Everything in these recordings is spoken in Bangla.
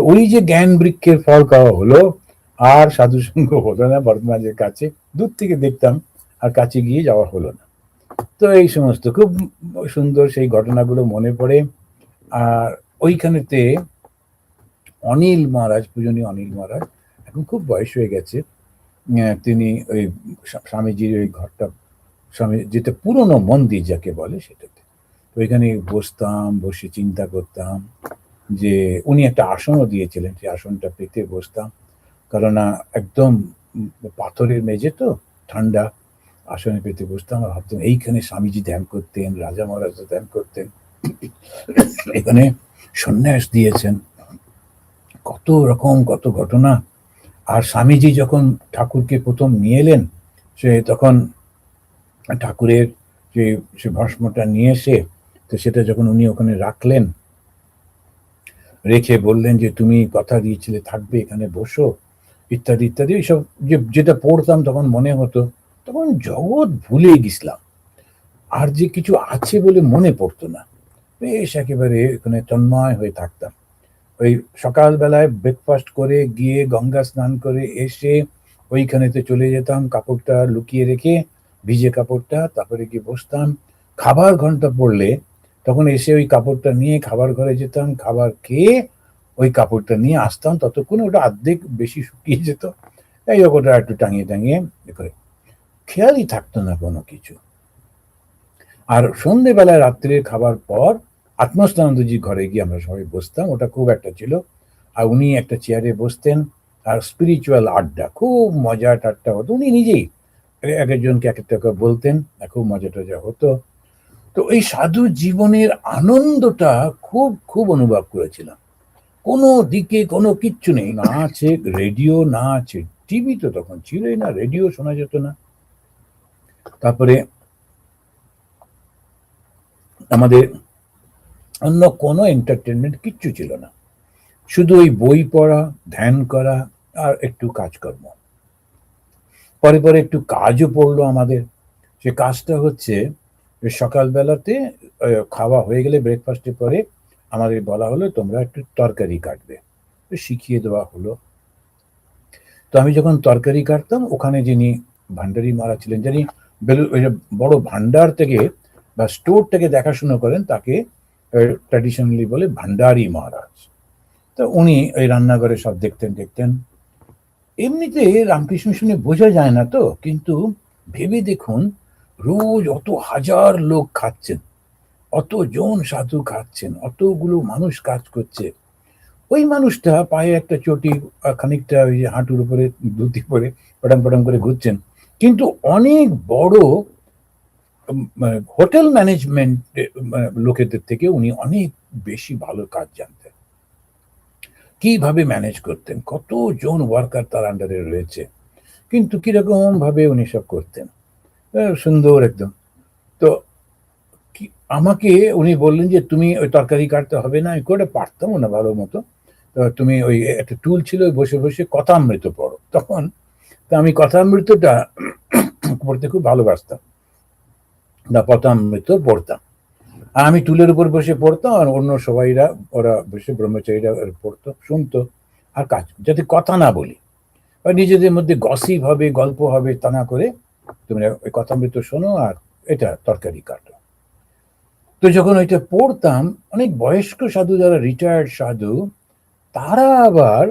তো ওই যে জ্ঞান বৃক্ষের ফল খাওয়া হলো, আর সাধুসঙ্গ হলো না বর্তমানের কাছে, দূর থেকে দেখতাম, আর কাছে গিয়ে যাওয়া হলো না। তো এই সমস্ত খুব সুন্দর সেই ঘটনাগুলো মনে পড়ে। আর ওইখানেতে অনিল মহারাজ, পূজনীয় অনিল মহারাজ, এখন খুব বয়স হয়ে গেছে, তিনি ওই স্বামীজির ওই ঘরটা, স্বামী যেটা পুরনো মন্দির যাকে বলে সেটাতে, তো ওইখানে বসতাম, বসে চিন্তা করতাম যে উনি একটা আসনও দিয়েছিলেন, সেই আসনটা পেতে বসতাম, কারণ একদম পাথরের মেঝে তো, ঠান্ডা, আসনে পেতে বসতাম আর ভাবতাম এইখানে স্বামীজি ধ্যান করতেন, রাজা মহারাজ ধ্যান করতেন, এখানে সন্ন্যাস দিয়েছেন, কত রকম কত ঘটনা। আর স্বামীজি যখন ঠাকুরকে প্রথম নিয়ে এলেন, সে তখন ঠাকুরের যে সে ভস্মটা নিয়ে এসে, তো সেটা যখন উনি ওখানে রাখলেন, রেখে বললেন যে তুমি কথা দিয়েছিলে থাকবে, এখানে বসো, ইত্যাদি ইত্যাদি, এইসব যেটা পড়তাম তখন মনে হতো, তখন জগৎ ভুলে গেছিলাম, আর যে কিছু আছে বলে মনে পড়তো না, বেশ একেবারে এখানে তন্ময় হয়ে থাকতাম। ওই সকালবেলায় ব্রেকফাস্ট করে গিয়ে গঙ্গা স্নান করে এসে ওইখানেতে চলে যেতাম, কাপড়টা লুকিয়ে রেখে, ভিজে কাপড়টা, তারপরে গিয়ে বসতাম, খাবার ঘন্টা পড়লে তখন এসে ওই কাপড়টা নিয়ে খাবার ঘরে যেতাম, খাবার খেয়ে ওই কাপড়টা নিয়ে আসতাম, ততক্ষণে ওটা অর্ধেক বেশি শুকিয়ে যেত, এই ওটা একটু টাঙিয়ে টাঙিয়ে করে, খেয়ালই থাকতো না কোনো কিছু। আর সন্ধেবেলায় রাত্রের খাবার পর আত্মস্থানন্দজির ঘরে গিয়ে আমরা সবাই বসতাম, ওটা খুব একটা ছিল, আর উনি একটা চেয়ারে বসতেন, আর স্পিরিচুয়াল আড্ডা, খুব মজা ঠাট্টা হতো, উনি নিজেই এক একজনকে এক একটা করে বলতেন, খুব মজা টজা হতো। তো এই সাধু জীবনের আনন্দটা খুব খুব অনুভব করেছিলাম। কোনো দিকে কোনো কিচ্ছু নেই, না আছে রেডিও, না আছে টিভি, তো তখন ছিলই না, রেডিও শোনা যেত না, তারপরে আমাদের অন্য কোনো এন্টারটেনমেন্ট কিচ্ছু ছিল না, শুধু ওই বই পড়া, ধ্যান করা, আর একটু কাজকর্ম। পরে পরে একটু কাজও পড়লো আমাদের, সে কাজটা হচ্ছে সকালবেলাতে খাওয়া হয়ে গেলে ব্রেকফাস্টের পরে আমাদের বলা হলো তোমরা একটু তরকারি কাটবে, শিখিয়ে দেওয়া হলো। তো আমি যখন তরকারি কাটতাম, ওখানে যিনি ভান্ডারী মহারাজ ছিলেন, যিনি বড় ভান্ডার থেকে বা স্টোর থেকে দেখাশুনো করেন, তাকে ট্র্যাডিশনালি বলে ভান্ডারী মহারাজ। তো উনি ওই রান্নাঘরে সব দেখতেন দেখতেন। এমনিতে রামকৃষ্ণ শুনে বোঝা যায় না তো, কিন্তু ভেবে দেখুন, রোজ অত হাজার লোক খাচ্ছেন, অতজন সাধু খাচ্ছেন, অতগুলো মানুষ কাজ করছে, ওই মানুষটা পায়ে একটা চটি, খানিকটা ওই যে হাঁটুর উপরে ধুতি পরে পটাম পটাম করে ঘুরছেন, কিন্তু অনেক বড় হোটেল ম্যানেজমেন্ট লোকেদের থেকে উনি অনেক বেশি ভালো কাজ জানতেন, কিভাবে ম্যানেজ করতেন, কতজন ওয়ার্কার তার আন্ডারে রয়েছে, কিন্তু কিরকম ভাবে উনি সব করতেন, সুন্দর একদম। তো আমাকে উনি বললেন যে তুমি ওই তরকারি কাটতে হবে না, আমি করে পারতামও না ভালো মতো, তুমি ওই একটা টুল ছিল, বসে বসে কথামৃত পড়ো, তখন তো আমি কথামৃতটা পড়তে খুব ভালোবাসতাম, না কথামৃত পড়তাম, আর আমি টুলের উপর বসে পড়তাম, আর অন্য সবাইরা ওরা বসে ব্রহ্মচারীরা পড়তো, শুনতো, আর কাজ, যাতে কথা না বলি বা নিজেদের মধ্যে গসিপ হবে, গল্প হবে, তা না করে তোমরা ওই কথামৃত শোনো আর এটা তরকারি কাটো। তো যখন ওইটা পড়তাম, অনেক বয়স্ক সাধু, যারা রিটায়ার্ড সাধু, তারা আবার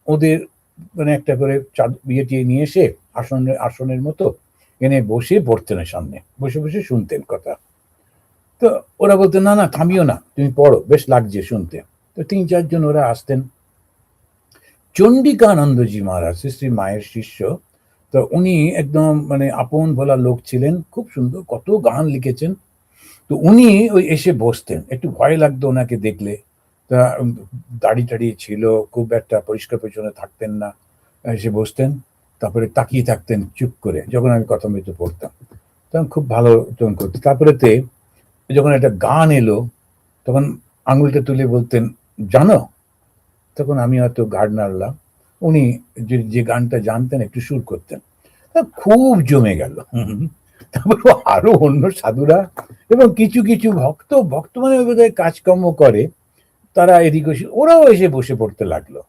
ওদের মানে একটা করে ইয়েটি নিয়ে এসে আসনের মতো এনে বসে পড়তেন, সামনে বসে বসে শুনতেন কথা। তো ওরা বলতেন না না থামিও না, তুমি পড়ো, বেশ লাগছে শুনতে। তো 3-4 জন ওরা আসতেন। চন্ডিকানন্দজি মহারাজ, শ্রী শ্রী মায়ের শিষ্য, তো উনি একদম মানে আপন ভোলা লোক ছিলেন, খুব সুন্দর কত গান লিখেছেন। তো উনি ওই এসে বসতেন, একটু ভয় লাগতো ওনাকে দেখলে, তা দাড়ি টাড়ি ছিল, খুব একটা পরিষ্কার পরিচ্ছন্ন থাকতেন না, এসে বসতেন, তারপরে তাকিয়ে থাকতেন চুপ করে যখন আমি কথামৃত পড়তাম, তখন খুব ভালো টোন করতেন। তারপরেতে যখন একটা গান এলো, তখন আঙুলটা তুলে বলতেন জানো, তখন আমি হয়তো গার্ড নাড়লাম, উনি যে গানটা জানতেন একটু সুর করতেন, খুব জমে গেল। তারপর আরো অন্য সাধুরা এবং কিছু কিছু ভক্ত, ভক্ত মানে বোধহয় কাজকর্ম করে, তারা এদিকে ওরাও এসে বসে পড়তে লাগলো।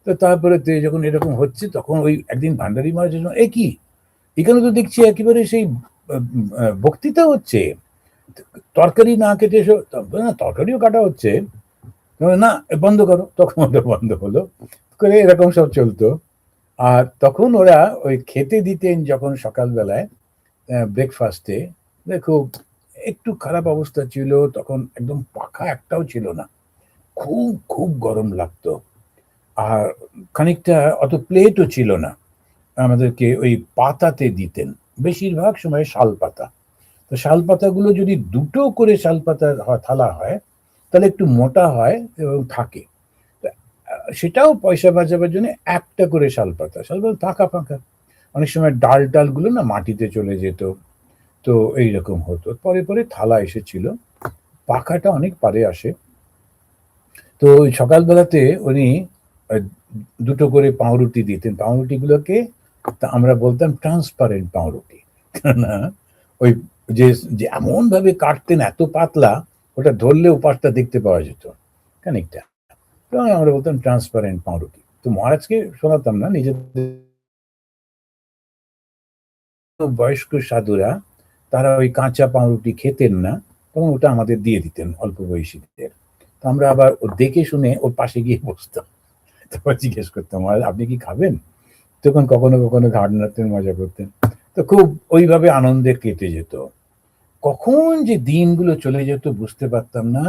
তো তারপরে যখন এরকম হচ্ছে তখন ওই একদিন ভান্ডারী মহারাজ এ কি, এখানে তো দেখছি একেবারে সেই বক্তৃতা হচ্ছে, তরকারি না কেটে না তরকারিও কাটা হচ্ছে, না বন্ধ করো, তখন ওটা বন্ধ হলো করে, এরকম সব চলতো। আর তখন ওরা ওই খেতে দিতেন যখন সকালবেলায় ব্রেকফাস্টে, দেখো একটু খারাপ অবস্থা ছিল তখন, একদম পাখা একটাও ছিল না, খুব খুব গরম লাগতো। আর খানিকটা অত প্লেটও ছিল না, আমাদেরকে ওই পাতাতে দিতেন, বেশিরভাগ সময় শাল পাতা। তো শাল পাতাগুলো যদি দুটো করে শাল পাতার থালা হয় তাহলে একটু মোটা হয় এবং থাকে। সেটাও পয়সা বাঁচাবার জন্য একটা করে শাল পাতা ফাঁকা ফাঁকা, অনেক সময় ডাল টালগুলো না মাটিতে চলে যেত। তো এইরকম হতো, পরে পরে থালা এসেছিল, পাখাটা অনেক পারে আসে। তো ওই সকালবেলাতে উনি দুটো করে পাউরুটি দিতেন, পাউরুটিগুলোকে আমরা বলতাম ট্রান্সপারেন্ট পাউরুটি, না ওই যে এমন ভাবে কাটতেন এত পাতলা, ওটা ধরলে উপাসটা দেখতে পাওয়া যেত খানিকটা, তো আমরা বলতাম ট্রান্সপারেন্ট পাউরুটি। তো মহারাজকে শোনাতাম না, নিজেদের বয়স্ক সাধুরা তারা ওই কাঁচা পাউরুটি খেতেন না, তখন ওটা আমাদের দিয়ে দিতেন অল্প বয়সীদের। তো আমরা আবার দেখে শুনে ওর পাশে গিয়ে বসতাম, তারপর জিজ্ঞেস করতাম আপনি কি খাবেন, তখন কখনো কখনো ঘাড় নাড়তেন, মজা করতেন। তো খুব ওইভাবে আনন্দে কেটে যেত। কখন যে দিনগুলো চলে যেত বুঝতে পারতাম না,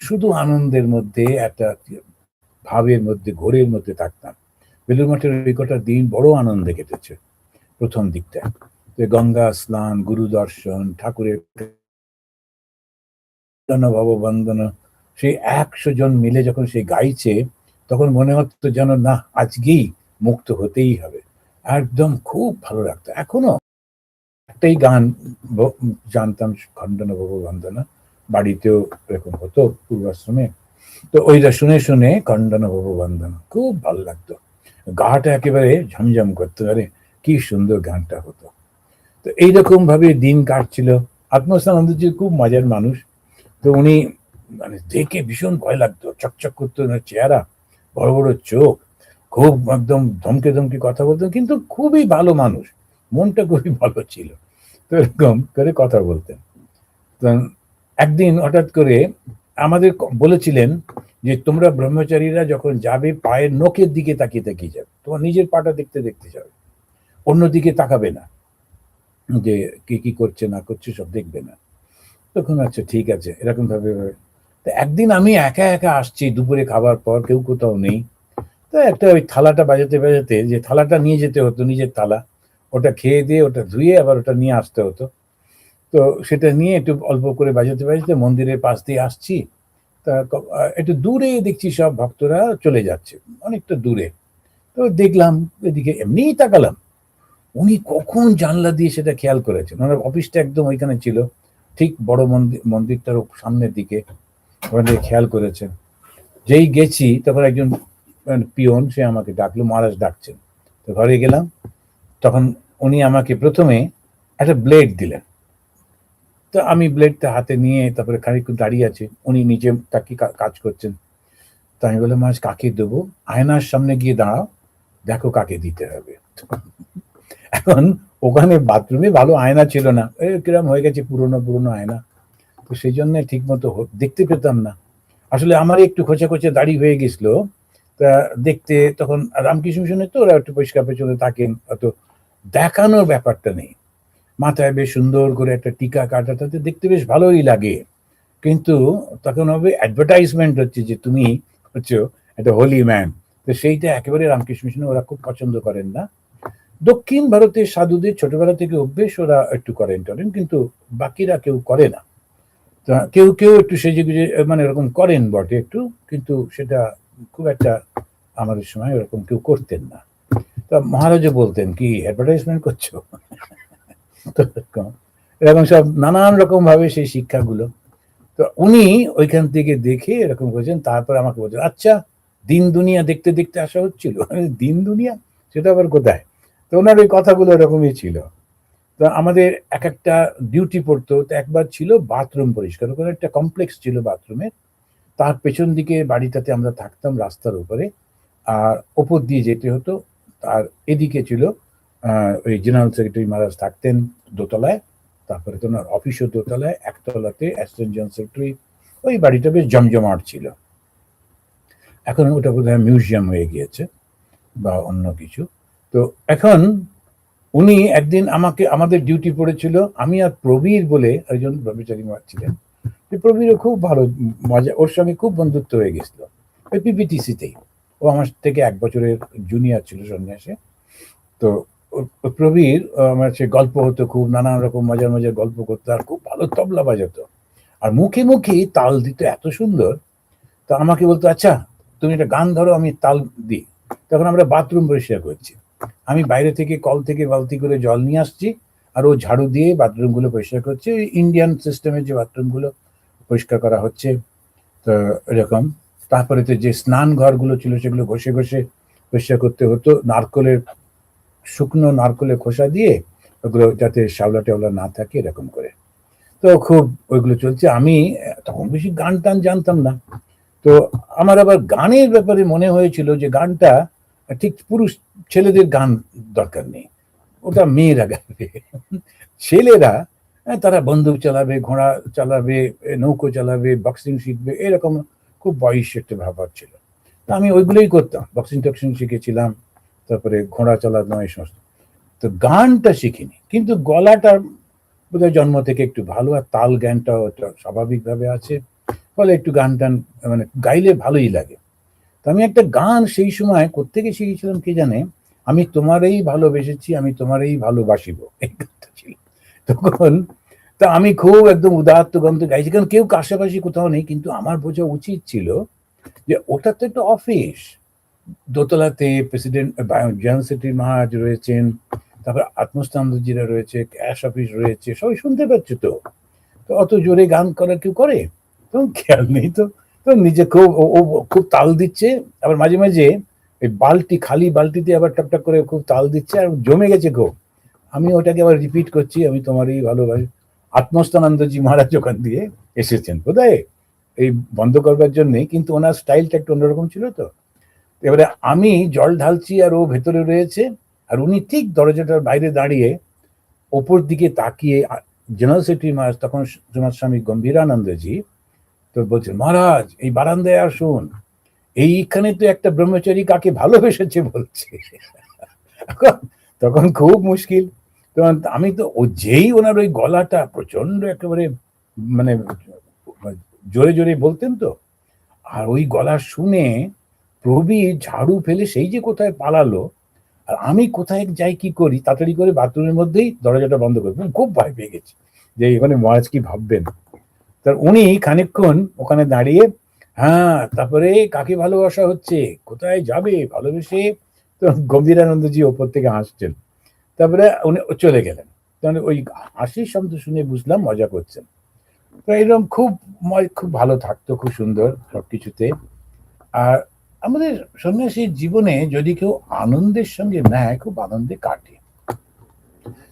শুধু আনন্দের মধ্যে, একটা ভাবের মধ্যে, ঘোরের মধ্যে থাকতাম। বেলুড় মঠের ওই কটা দিন বড় আনন্দে কেটেছে প্রথম দিকটা, গঙ্গা স্নান, গুরু দর্শন, ঠাকুরের ভববন্দনা, সেই 100 জন মিলে যখন সে গাইছে তখন মনে হতো যেন না আজকেই মুক্ত হতেই হবে, একদম খুব ভালো লাগতো। এখনো একটাই গান জানতাম, খণ্ডন ভববন্দনা, বাড়িতেও এরকম হতো পূর্বাশ্রমে, তো ওইটা শুনে শুনে খণ্ডন ভববন্দনা খুব ভালো লাগতো, গাটা একেবারে ঝমঝম করতে পারে, কি সুন্দর গানটা হতো। তো এইরকম ভাবে দিন কাটছিল। আত্মস্থানন্দজি খুব মজার মানুষ, তো উনি মানে দেখে ভীষণ ভয় লাগতো, চকচক করতো ওনার চেহারা, বড় বড় চোখ, খুব একদম ধমকে ধমকে কথা বলতেন, কিন্তু খুবই ভালো মানুষ, মনটা খুবই ভালো ছিল। তো এরকম করে কথা বলতেন। তো একদিন হঠাৎ করে আমাদের বলেছিলেন যে তোমরা ব্রহ্মচারীরা যখন যাবে পায়ের নখের দিকে তাকিয়ে তাকিয়ে যাবে, তোমার নিজের পাটা দেখতে দেখতে যাবে, অন্যদিকে তাকাবে না, যে কে কি করছে না করছে সব দেখবে না। তখন আচ্ছা ঠিক আছে, এরকম ভাবে। তো একদিন আমি একা একা আসছি দুপুরে খাবার পর, কেউ কোথাও নেই, তো একটা ওই থালাটা বাজাতে বাজাতে, যে থালাটা নিয়ে যেতে হতো নিজের থালা, ওটা খেয়ে দিয়ে ওটা ধুয়ে আবার ওটা নিয়ে আসতে হতো, তো সেটা নিয়ে একটু অল্প করে বাজাতে বাজাতে মন্দিরের পাশ দিয়ে আসছি। তা একটু দূরে দেখছি সব ভক্তরা চলে যাচ্ছে, অনেকটা দূরে। তো দেখলাম, এদিকে এমনিই তাকালাম, উনি কখন জানলা দিয়ে সেটা খেয়াল করেছেন, ওনার অফিসটা একদম ওইখানে ছিল, ঠিক বড় মন্দিরটার সামনের দিকে, ওখানে খেয়াল করেছেন। যেই গেছি তখন একজন পিয়ন সে আমাকে ডাকলো, মহারাজ ডাকছেন। তো ঘরে গেলাম, তখন উনি আমাকে প্রথমে একটা ব্লেড দিলেন। তো আমি ব্লেডটা হাতে নিয়ে তারপরে খানিকক্ষণ দাঁড়িয়ে আছি, উনি নিজে তাকে কাজ করছেন। তো আমি বললাম মহারাজ কাকে দেবো, আয়নার সামনে গিয়ে দাঁড়াও, দেখো কাকে দিতে হবে। এখন ওখানে বাথরুমে ভালো আয়না ছিল না, কিরম হয়ে গেছে পুরনো পুরনো আয়না, তো সেই জন্য ঠিক মতো দেখতে পেতাম না। আসলে আমার একটু খোঁচা খোঁচা দাড়ি হয়ে গেছিল, তা দেখতে তখন রামকৃষ্ণ মিশনে তো ওরা একটু পরিষ্কার পেছনে থাকেন, অত দেখানোর ব্যাপারটা নেই, মাথায় বেশ সুন্দর করে একটা টিকা কাটাটাতে দেখতে বেশ ভালোই লাগে, কিন্তু তখন হবে অ্যাডভার্টাইজমেন্ট হচ্ছে যে তুমি হচ্ছে একটা হোলি ম্যান, তো সেইটা একেবারে রামকৃষ্ণ মিশনে ওরা খুব পছন্দ করেন না। দক্ষিণ ভারতের সাধুদের ছোটবেলা থেকে অভ্যেস, ওরা একটু করেন টরেন, কিন্তু বাকিরা কেউ করে না। তা কেউ কেউ একটু সেজে গুজে মানে এরকম করেন বটে একটু, কিন্তু সেটা খুব একটা আমাদের সময় এরকম কেউ করতেন না। তা মহারাজও বলতেন কি অ্যাডভার্টাইজমেন্ট করছো, এরকম সব নানান রকম ভাবে সেই শিক্ষাগুলো। তো উনি ওইখান থেকে দেখে এরকম করেছেন, তারপর আমাকে বলছেন আচ্ছা দিন দুনিয়া দেখতে দেখতে আসা হচ্ছিল, দিন দুনিয়া সেটা আবার কোথায়। তো ওনার ওই কথাগুলো এরকমই ছিল। তো আমাদের এক একটা ডিউটি পড়তো, তো একবার ছিল বাথরুম পরিষ্কার, ওখানে একটা কমপ্লেক্স ছিল বাথরুমের, তার পেছন দিকে বাড়িটাতে আমরা থাকতাম রাস্তার উপরে, আর ওপর দিয়ে যেতে হতো। আর এদিকে ছিল ওই জেনারেল সেক্রেটারি মহারাজ থাকতেন দোতলায়, তারপরে তো ওনার অফিসও দোতলায়, একতলাতে অ্যাসিস্ট্যান্ট জেনারেল সেক্রেটারি। ওই বাড়িটা বেশ জমজমাট ছিল। এখন ওটা বোধহয় মিউজিয়াম হয়ে গিয়েছে বা অন্য কিছু। তো এখন উনি একদিন আমাদের ডিউটি পড়েছিল, আমি আর প্রবীর বলে একজন ব্রহ্মচারী ছিলেন। প্রবীরও খুব ভালো, মজা, ওর সঙ্গে খুব বন্ধুত্ব হয়ে গেছিল ওই পিপিটিসিতেই। ও আমার থেকে 1 বছরের জুনিয়র ছিল সন্ন্যাসে। তো প্রবীর আমার সে গল্প হতো, খুব নানান রকম মজার মজার গল্প করতো, আর খুব ভালো তবলা বাজাতো, আর মুখে মুখে তাল দিত এত সুন্দর। তো আমাকে বলতো, আচ্ছা তুমি একটা গান ধরো, আমি তাল দিই। তখন আমরা বাথরুম পরিষ্কার করছি, আমি বাইরে থেকে কল থেকে বালতি করে জল নিয়ে আসছি, আর ও ঝাড়ু দিয়ে বাথরুমগুলো পরিষ্কার করছে, ওই ইন্ডিয়ান সিস্টেমের যে বাথরুমগুলো পরিষ্কার করা হচ্ছে। তো এরকম, তারপরে তো যে স্নান ঘরগুলো ছিল সেগুলো ঘষে ঘষে পরিষ্কার করতে হতো, নারকলের শুকনো নারকলের খোসা দিয়ে ওগুলো যাতে শ্যাওলা টেওলা না থাকে এরকম করে। তো খুব ওইগুলো চলছে। আমি তখন বেশি গান টান জানতাম না। তো আমার আবার গানের ব্যাপারে মনে হয়েছিল যে গানটা ঠিক পুরুষ ছেলেদের গান দরকার নেই, ওটা মেয়েরা গাবে। ছেলেরা তারা বন্দুক চালাবে, ঘোড়া চালাবে, নৌকো চালাবে, বক্সিং শিখবে, এরকম খুব বয়স একটা ব্যাপার ছিল। তা আমি ওইগুলোই করতাম, বক্সিং টক্সিং শিখেছিলাম, তারপরে ঘোড়া চালানো এই সমস্ত। তো গানটা শিখিনি, কিন্তু গলাটা বোধহয় জন্ম থেকে একটু ভালো, আর তাল জ্ঞানটাও স্বাভাবিকভাবে আছে, ফলে একটু গান টান মানে গাইলে ভালোই লাগে। তো আমি একটা গান সেই সময় কোত্থেকে শিখেছিলাম কে জানে, আমি তোমারই ভালোবেসেছি, আমি তোমারই ভালোবাসিব, এই গানটা ছিল তখন। তা আমি খুব একদম উদাত্ত গন্ধ গাইছি, কারণ কেউ কাছাকাছি কোথাও নেই, কিন্তু আমার বোঝা উচিত ছিল যে ওটা তো একটা অফিস, দোতলাতে প্রেসিডেন্ট জেনারেল সেক্রেটারি মহারাজ রয়েছেন, তারপর আত্মস্থানজিরা রয়েছে, ক্যাশ অফিস রয়েছে, সবাই শুনতে পাচ্ছে। তো তো অত জোরে গান করা কেউ করে? তখন খেয়াল নেই তো। তো নিজে খুব ও খুব তাল দিচ্ছে, আবার মাঝে মাঝে এই বালতি, খালি বালতিতে আবার টপটপ করে খুব তাল দিচ্ছে, আর জমে গেছে খুব। আমি ওটাকে আবার রিপিট করছি, আমি তোমারই ভালোবাসি। আত্মস্থানন্দজি মহারাজ ওখান দিয়ে এসেছেন বোধহয় এই বন্ধ করবার জন্যে, কিন্তু ওনার স্টাইলটা একটু অন্যরকম ছিল। তো এবারে আমি জল ঢালছি আর ও ভেতরে রয়েছে, আর উনি ঠিক দরজাটার বাইরে দাঁড়িয়ে ওপর দিকে তাকিয়ে, জেনারেল সেক্রেটারি মহারাজ তখন সমাজ স্বামী গম্ভীরানন্দজি, তো বলছেন, মহারাজ এই বারান্দায় আসুন, এইখানে তো একটা ব্রহ্মচারী কাকে ভালোবেসেছে বলছে। তখন খুব মুশকিল। তখন আমি তো ও যেই ওনার ওই গলাটা প্রচন্ড একেবারে মানে জোরে জোরে বলতেন তো, আর ওই গলা শুনে প্রবীর ঝাড়ু ফেলে সেই যে কোথায় পালালো, আর আমি কোথায় যাই কি করি, তাড়াতাড়ি করে বাথরুমের মধ্যেই দরজাটা বন্ধ করে, খুব ভয় পেয়ে গেছি যে এখানে মহারাজ কি ভাববেন। তার উনি খানিকক্ষণ ওখানে দাঁড়িয়ে, হ্যাঁ তারপরে কাকে ভালোবাসা হচ্ছে, কোথায় যাবে ভালোবেসে, তো গম্ভীরানন্দজি ওপর থেকে হাসছেন। তারপরে উনি চলে গেলেন। তাহলে ওই হাসির শব্দ শুনে বুঝলাম মজা করছেন। তো এরকম খুব খুব ভালো থাকতো, খুব সুন্দর সবকিছুতে। আর আমাদের সন্ন্যাসীর জীবনে যদি কেউ আনন্দের সঙ্গে নেয়, খুব আনন্দে কাটে।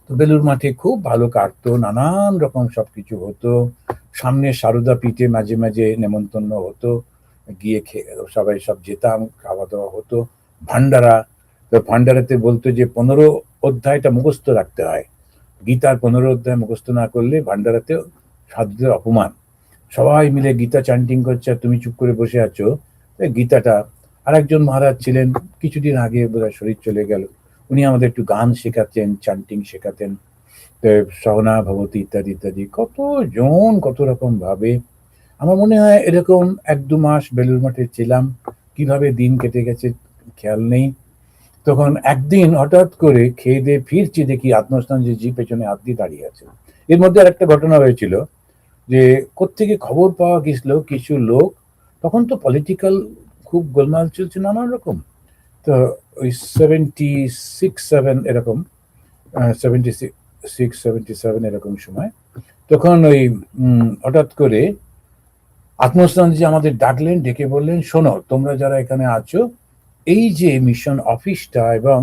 তো বেলুর মাঠে খুব ভালো কাটতো, নানান রকম সবকিছু হতো, সামনে সারদা পীঠে মাঝে মাঝে নেমন্তন্ন হতো, গিয়ে সবাই সব যেতাম, খাওয়া দাওয়া হতো। ভান্ডারা, তো ভান্ডারাতে বলতো যে 15 অধ্যায়টা মুখস্থ রাখতে হয়, গীতার 15 অধ্যায় মুখস্থ না করলে ভান্ডারাতে সাধুদের অপমান। সবাই মিলে গীতা চ্যান্টিং করছে, আর তুমি চুপ করে বসে আছো গীতাটা। আর একজন মহারাজ ছিলেন, কিছুদিন আগে বোধহয় শরীর চলে গেল, উনি আমাদের একটু গান শেখাতেন, চ্যান্টিং শেখাতেন, সহনা ভবতী ইত্যাদি ইত্যাদি, কত জন কত রকম ভাবে। আমার মনে হয় এরকম 1-2 মাস বেলুর মঠে ছিলাম, কিভাবে দিন কেটে গেছে খেয়াল নেই। তখন একদিন হঠাৎ করে খেয়ে দিয়ে ফিরছি, দেখি আত্মস্থান যে জি পেছনে হাত দিয়ে দাঁড়িয়ে আছে। এর মধ্যে আর একটা ঘটনা হয়েছিল, যে কোত্থেকে খবর পাওয়া গেছিল কিছু লোক, তখন তো পলিটিক্যাল খুব গোলমাল চলছে নানান রকম। তো ওই 76-7 এরকম, 76-77 এরকম সময়, তখন ওই হঠাৎ করে আত্মস্থানজি আমাদের ডাকলেন, ডেকে বললেন, শোনো তোমরা যারা এখানে আছো, এই যে মিশন অফিসটা এবং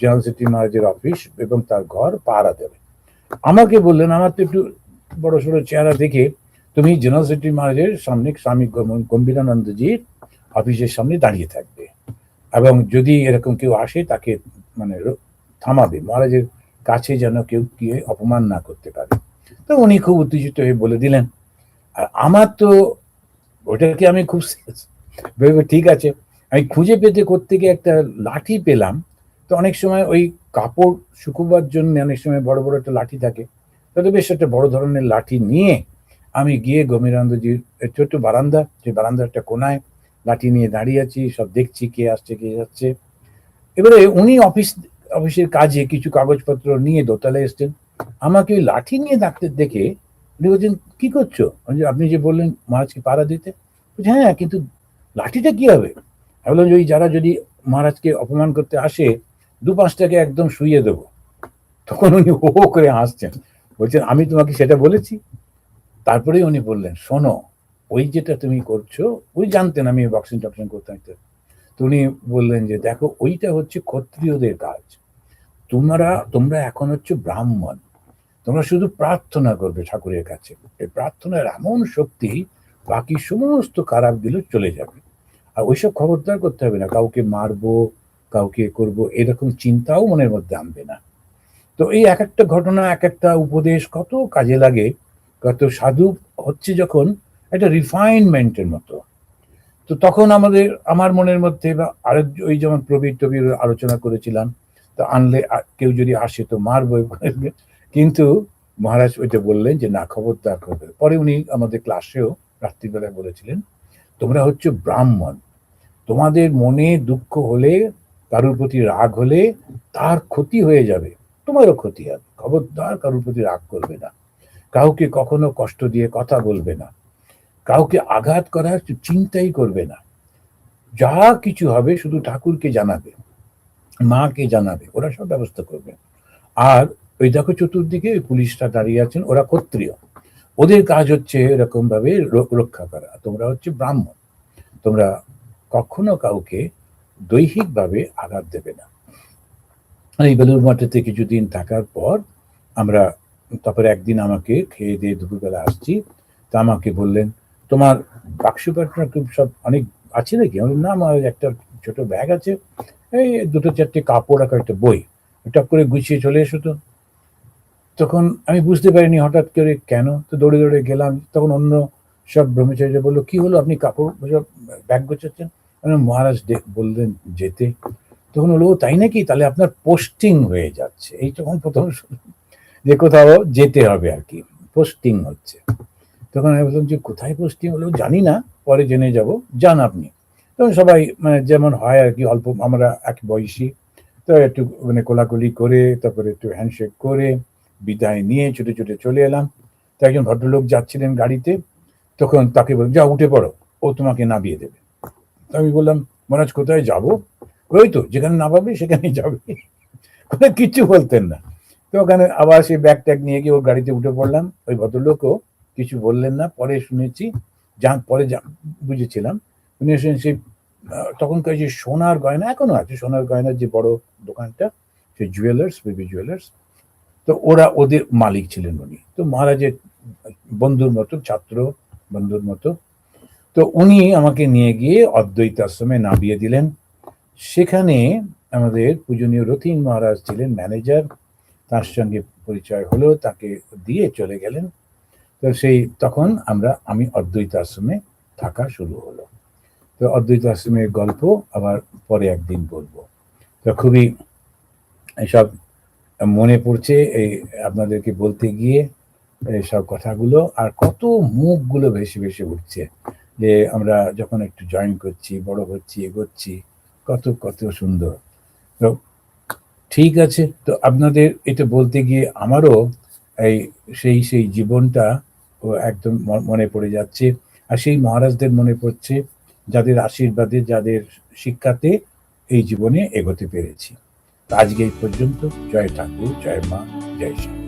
জেনারেল সেক্রেটারি মহারাজের অফিস এবং তার ঘর পাহারা দেবে। আমাকে বললেন, আমার তো একটু বড় সড়ো চেহারা দেখে তুমি জেনারেল সেক্রেটারি মহারাজের সামনে স্বামী গম্ভীরানন্দজির অফিসের সামনে দাঁড়িয়ে থাকবে, এবং যদি এরকম কেউ আসে তাকে মানে থামাবে, মহারাজের কাছে যেন কেউ গিয়ে অপমান না করতে পারে। তো উনি খুব উত্তেজিত হয়ে বলে দিলেন। আর আমার তো ওটাকে আমি খুব ভেবে ঠিক আছে, আমি খুঁজে পেতে করতে গিয়ে একটা লাঠি পেলাম। তো অনেক সময় ওই কাপড় শুকোবার জন্য অনেক সময় বড় বড় একটা লাঠি থাকে, তাহলে বেশ একটা বড় ধরনের লাঠি নিয়ে আমি গিয়ে গম্ভীরানন্দজির ছোট্ট বারান্দা, সেই বারান্দার একটা কোনায় লাঠি নিয়ে দাঁড়িয়ে আছি, সব দেখছি কে আসছে কে যাচ্ছে। এবারে উনি অফিসের কাজে কিছু কাগজপত্র নিয়ে দোতলায় এসছেন, আমাকে ওই লাঠি নিয়ে ডাকতে দেখে উনি বলছেন, কি করছো? আপনি যে বললেন মহারাজকে পাড়া দিতে। হ্যাঁ, কিন্তু লাঠিটা কি হবে? আমি বললাম, ওই যারা যদি মহারাজকে অপমান করতে আসে 2-5টাকে একদম শুইয়ে দেবো। তখন উনি হো হো করে হাসছেন, বলছেন, আমি তোমাকে সেটা বলেছি? তারপরেই উনি বললেন, শোনো, ওই যেটা তুমি করছো, ওই জানতেন আমি বক্সিং টক্সিং করতাম। তো উনি বললেন যে, দেখো, ওইটা হচ্ছে ক্ষত্রিয়দের কাজ, তোমরা এখন হচ্ছে ব্রাহ্মণ, তোমরা শুধু প্রার্থনা করবে ঠাকুরের কাছে, এই প্রার্থনার এমন শক্তি বাকি সমস্ত খারাপগুলো চলে যাবে। আর ওইসব খবরদার করতে হবে না, কাউকে মারবো, কাউকে করব, এরকম চিন্তাও মনের মধ্যে আনবে না। তো এই এক একটা ঘটনা, এক একটা উপদেশ কত কাজে লাগে। কত সাধু হচ্ছে যখন একটা রিফাইনমেন্টের মতো। তো তখন আমার মনের মধ্যে, বা আরেক ওই যেমন প্রবীর টবির আলোচনা করেছিলাম, তো আনলে কেউ যদি আসে তো মারবো, কিন্তু মহারাজ ওইটা বললেন যে না, খবরদার করবে। পরে উনি আমাদের ক্লাসেও রাত্রিবেলায় বলেছিলেন, তোমরা হচ্ছে ব্রাহ্মণ, তোমাদের মনে দুঃখ হলে, কারোর প্রতি রাগ হলে তার ক্ষতি হয়ে যাবে, তোমারও ক্ষতি হবে, খবরদার কারোর প্রতি রাগ করবে না, কাউকে কখনো কষ্ট দিয়ে কথা বলবে না, কাউকে আঘাত করার চিন্তাই করবে না, যা কিছু হবে শুধু ঠাকুরকে জানাবে, মাকে জানাবে, ওরা সব ব্যবস্থা করবে। আর ওই দেখো চতুর্দিকে পুলিশরা দাঁড়িয়ে আছেন, ওরা ক্ষত্রিয়, ওদের কাজ হচ্ছে এরকম ভাবে রক্ষা করা। তোমরা হচ্ছে ব্রাহ্মণ, তোমরা কখনো কাউকে দৈহিক ভাবে আঘাত দেবে না। এই বেলুর মঠেতে কিছুদিন থাকার পর আমরা, তারপরে একদিন আমাকে খেয়ে দিয়ে দুপুরবেলা আসছি, তা আমাকে বললেন, তোমার বাক্স পাটনা সব অনেক আছে নাকি? আমি না, আমার একটা ছোট ব্যাগ আছে, এই 2-4টে কাপড় আর একটা বই, টপ করে গুছিয়ে চলে এসো তো। তখন আমি বুঝতে পারিনি হঠাৎ করে কেন, তো দৌড়ে দৌড়ে গেলাম। তখন অন্য সব ব্রহ্মচারীরা বললো, কি হলো, আপনি কাপড় সব ব্যাগ গোছাচ্ছেন? মহারাজ বললেন যেতে। তখন হলো, তাই নাকি, তাহলে আপনার পোস্টিং হয়ে যাচ্ছে। এই তখন প্রথম যে কোথাও যেতে হবে আর কি, পোস্টিং হচ্ছে। তখন আমি বললাম যে কোথায় পোস্টিং হলো, জানি না, পরে জেনে যাব, যান আপনি। তখন সবাই মানে যেমন হয় আর কি, অল্প আমরা এক বয়সী, তো একটু মানে কোলাকুলি করে, তারপরে একটু হ্যান্ডশেক করে বিদায় নিয়ে ছুটে ছুটে চলে এলাম। তো একজন ভদ্রলোক যাচ্ছিলেন গাড়িতে, তখন তাকে বললাম, যা উঠে পড়ো, ও তোমাকে নামিয়ে দেবে। তো আমি বললাম, মহারাজ কোথায় যাব? ওই তো যেখানে নামাবে সেখানেই যাবে। কোনো কিচ্ছু বলতেন না। তো ওখানে আবার সেই ব্যাগ ট্যাগ নিয়ে গিয়ে ওর গাড়িতে উঠে পড়লাম। ওই ভদ্রলোকও কিছু বললেন না। পরে শুনেছি, পরে বুঝেছিলাম উনি সেই তখনকার যে সোনার গয়না, এখনো আছে সোনার গয়নার যে বড় দোকানটা, সেই জুয়েলার্স, বেবি জুয়েলার্স, তো ওদের মালিক ছিলেন উনি। তো মহারাজের বন্ধুর মতো, ছাত্র বন্ধুর মতো। তো উনি আমাকে নিয়ে গিয়ে অদ্বৈত আশ্রমে নামিয়ে দিলেন। সেখানে আমাদের পূজনীয় রথীন মহারাজ ছিলেন ম্যানেজার, তার সঙ্গে পরিচয় হলো, তাকে দিয়ে চলে গেলেন। তো তখন আমি অদ্বৈত আশ্রমে থাকা শুরু হলো। তো অদ্বৈত আশ্রমের গল্প আবার পরে একদিন বলবো। তো খুবই এসব মনে পড়ছে এই আপনাদেরকে বলতে গিয়ে, সব কথাগুলো, আর কত মুখগুলো ভেসে ভেসে উঠছে যে আমরা যখন একটু জয়েন করছি, বড় হচ্ছি, এগোচ্ছি, কত কত সুন্দর। তো ঠিক আছে, তো আপনাদের এটা বলতে গিয়ে আমারও এই সেই জীবনটা একদম মনে পড়ে যাচ্ছে। আর সেই মহারাজদের মনে পড়ছে, যাদের আশীর্বাদে, যাদের শিক্ষাতে এই জীবনে এগোতে পেরেছি। আজকে এই পর্যন্ত। জয় ঠাকুর, জয় মা, জয় শ্যাম।